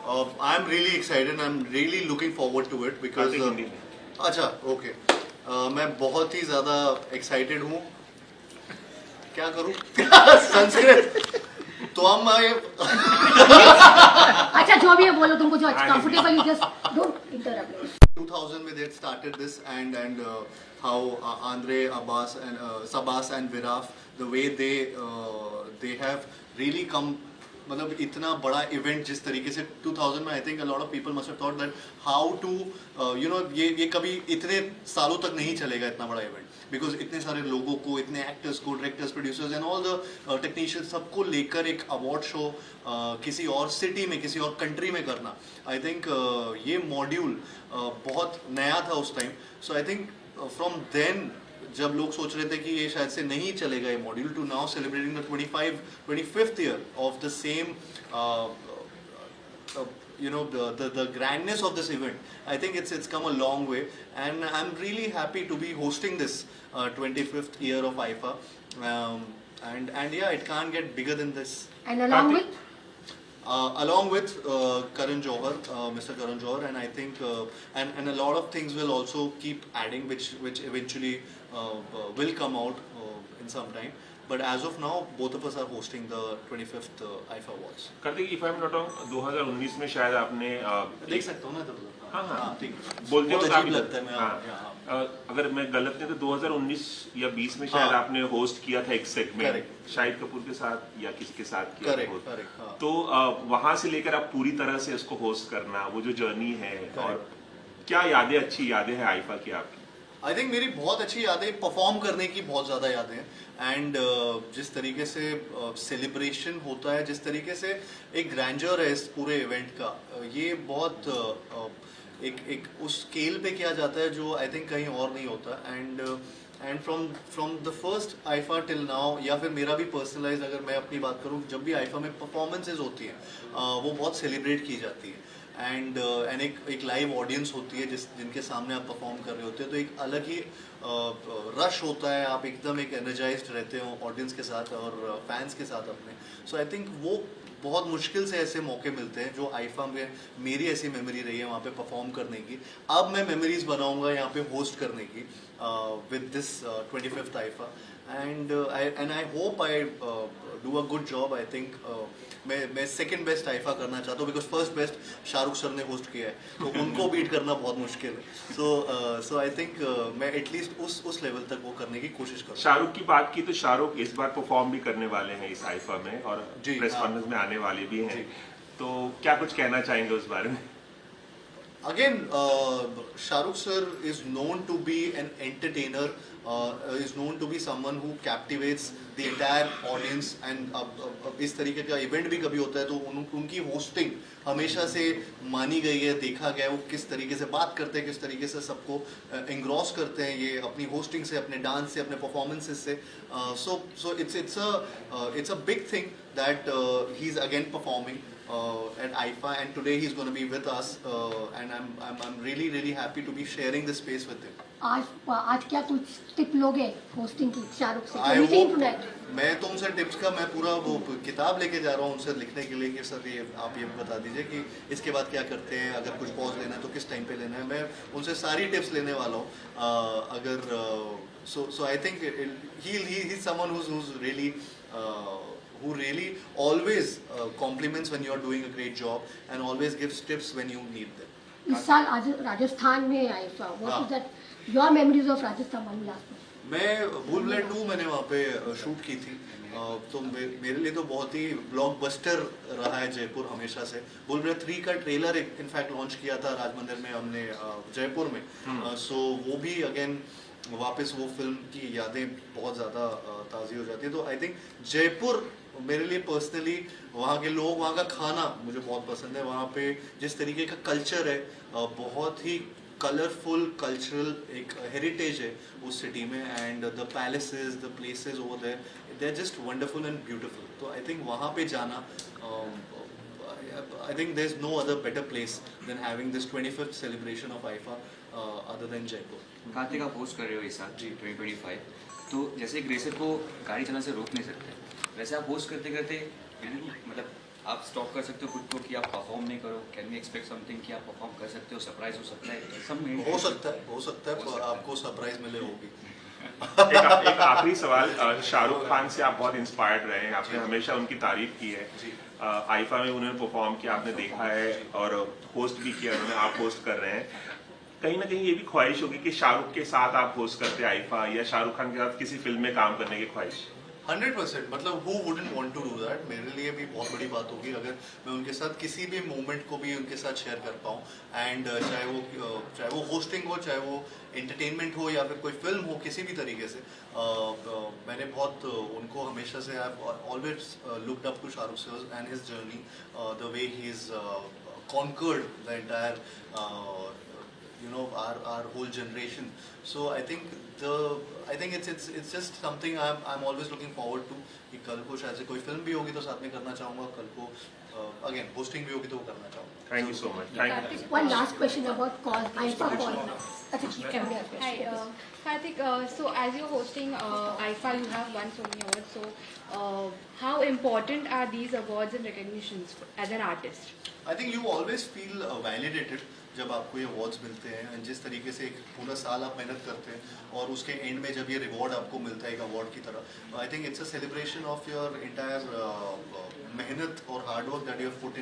I'm really excited. I'm really looking forward to it because. अच्छा, okay. मैं बहुत ही ज़्यादा excited हूँ. क्या करूँ? संस्कृत. तो हम अच्छा जो भी है बोलो तुमको जो comfortable you just don't interrupt. 2000 में they had started this and how Andre, Abbas and Sabas and Viraf, the way they have really come. मतलब इतना बड़ा इवेंट जिस तरीके से 2000 में I think a lot of people must have thought that how to you know ये कभी इतने सालों तक नहीं चलेगा इतना बड़ा इवेंट बिकॉज इतने सारे लोगों को इतने एक्टर्स को directors producers and all the technicians सबको लेकर एक अवार्ड शो किसी और सिटी में किसी और कंट्री में करना आई थिंक ये मॉड्यूल बहुत नया था उस time so I think from then जब लोग सोच रहे थे कि ये शायद से नहीं चलेगा ये module to now celebrating the 25th year of the same you know the grandness of this event. I think it's come a long way and I'm really happy to be hosting this 25th year of IFA and yeah, it can't get bigger than this. And along with Karan Johar, Mr. Karan Johar, and I think and a lot of things will also keep adding, which eventually will come out in some time. But as of now, both of us are hosting the 25th IFA Awards. Kartik, if I'm not wrong, 2019 में शायद आपने देख सकता हूँ ना तब हाँ ठीक बोलते हो अजीब लगता है मैं हाँ अगर मैं गलत नहीं तो 2019 या 20 में शायद आपने होस्ट किया था एक सेगमेंट शाहिद कपूर के साथ या किसी के साथ किया करेक्ट तो वहां से लेकर आप पूरी तरह से इसको होस्ट करना वो जो जर्नी है और क्या यादें अच्छी यादें हैं आईफा की आपकी आई थिंक मेरी बहुत अच्छी यादें परफॉर्म करने की बहुत ज़्यादा यादें हैं एंड जिस तरीके से सेलिब्रेशन होता है जिस तरीके से एक ग्रैंडर है इस पूरे इवेंट का ये बहुत एक उस स्केल पे किया जाता है जो आई थिंक कहीं और नहीं होता and from the first IIFA till now या फिर मेरा भी पर्सनलाइज अगर मैं अपनी बात करूँ जब भी आईफा में परफॉर्मेंसेज होती हैं वो बहुत सेलिब्रेट की जाती है एंड एक लाइव ऑडियंस होती है जिनके सामने आप परफॉर्म कर रहे होते हैं तो एक अलग ही रश होता है आप एकदम एक एनर्जाइज्ड रहते हो ऑडियंस के साथ और फैंस के साथ अपने सो आई थिंक वो बहुत मुश्किल से ऐसे मौके मिलते हैं जो आईफा में मेरी ऐसी मेमोरी रही है वहाँ पे परफॉर्म करने की अब मैं मेमोरीज बनाऊंगा यहाँ पे होस्ट करने की with this 25th IIFA and I hope I do a good job I think मैं सेकंड बेस्ट आईफा करना चाहता हूँ because first best Shahrukh sir ने होस्ट किया है तो उनको बीट करना बहुत मुश्किल है सो आई थिंक मैं एटलीस्ट उस लेवल तक वो करने की कोशिश करूँ शाहरुख की बात की तो शाहरुख इस बार परफॉर्म भी करने वाले हैं इस आईफा में और प्रेस कॉन्फ्रेंस में आने वाले भी हैं तो क्या कुछ कहना चाहेंगे उस बारे में Again, Shahrukh sir is known to be an entertainer, is known to be someone who captivates the entire audience and इस तरीके का इवेंट भी कभी होता है तो उनकी होस्टिंग हमेशा से मानी गई है देखा गया है वो किस तरीके से बात करते हैं किस तरीके से सबको एंग्रॉस करते हैं ये अपनी होस्टिंग से अपने डांस से अपने परफॉर्मेंसेस से so it's a big thing that he is again performing at IFA and today he's going to be with us and I'm really happy to be sharing this space with him. आज क्या कुछ tip लोगे hosting की शाहरुख से? मैं तो उनसे tips का मैं पूरा वो किताब लेके जा रहा हूँ उनसे लिखने के लिए कि सर ये आप ये बता दीजिए कि इसके बाद क्या करते हैं अगर कुछ पॉज लेना है तो किस टाइम पे लेना है मैं उनसे सारी टिप्स लेने वाला हूँ अगर so I think he's someone who's really who really always compliments when you are doing a great job and always gives tips when you need them. इस साल आज राजस्थान में IIFA what is that your memories of Rajasthan one last मैं भूल भुलैया 2 मैंने वहाँ पे shoot की थी तो मेरे लिए तो बहुत ही ब्लॉकबस्टर रहा है जयपुर हमेशा से भूल भुलैया 3 का ट्रेलर इनफैक्ट लॉन्च किया था राजमंदिर में हमने जयपुर में सो वो भी अगेन वापस वो फिल्म की यादें बहुत ज़्यादा ताज़ी हो जाती है तो आई थिंक जयपुर मेरे लिए पर्सनली वहाँ के लोग वहाँ का खाना मुझे बहुत पसंद है वहाँ पे जिस तरीके का कल्चर है बहुत ही कलरफुल कल्चरल एक हेरिटेज है उस सिटी में and the palaces the places over there they are just wonderful and beautiful तो आई थिंक वहाँ पे जाना I think there's no other better place than having this 25th celebration of IFA other than Jaipur. Kartik आप host कर रहे हो इस साल 2025 तो जैसे एक रेसर को गाड़ी चलाने से रोक नहीं सकते वैसे आप होस्ट करते करते मतलब आप स्टॉप कर सकते हो खुद को कि आप परफॉर्म नहीं करो? कैन वी एक्सपेक्ट समथिंग कि आप परफॉर्म कर सकते हो, सरप्राइज हो सकता है? हो सकता है आपको सरप्राइज मिले होगी। एक आखिरी सवाल, शाहरुख खान से आप बहुत इंस्पायर्ड रहे हैं, आपने हमेशा उनकी तारीफ की है। आईफा में उन्होंने परफॉर्म किया, आपने देखा है, और होस्ट भी किया उन्होंने, आप होस्ट कर रहे हैं। कहीं ना कहीं ये भी ख्वाहिश होगी कि शाहरुख के साथ आप होस्ट करते आईफा, या शाहरुख खान के साथ किसी फिल्म में काम करने की ख्वाहिश? 100%, मतलब who wouldn't want to do that. मेरे लिए भी बहुत बड़ी बात होगी अगर मैं उनके साथ किसी भी मोमेंट को भी उनके साथ शेयर कर पाऊँ। एंड चाहे वो होस्टिंग हो, चाहे वो एंटरटेनमेंट हो, या फिर कोई फिल्म हो, किसी भी तरीके से मैंने बहुत उनको हमेशा से always looked up to Shahrukh sir and his journey, the way he is conquered the entire our whole generation. So I think it's just something I'm always looking forward to कि कल को शायद से कोई फिल्म भी होगी तो साथ में करना चाहूँगा, कल को अगेन होस्टिंग भी होगी तो वो करना चाहूँगा। Thank you so much. Thank you. One last question about call. IFA call. Hi, Karthik. So as you're hosting IFA, you have won so many awards. So how important are these awards and recognitions as an artist? I think you always feel validated जब आपको ये awards मिलते हैं। जिस तरीके से एक पूरा साल आप मेहनत करते हैं और उसके एंड में जब ये रिवॉर्ड आपको मिलता है एक अवार्ड की तरह, I think it's a celebration of your entire मेहनत और hard work that you have put in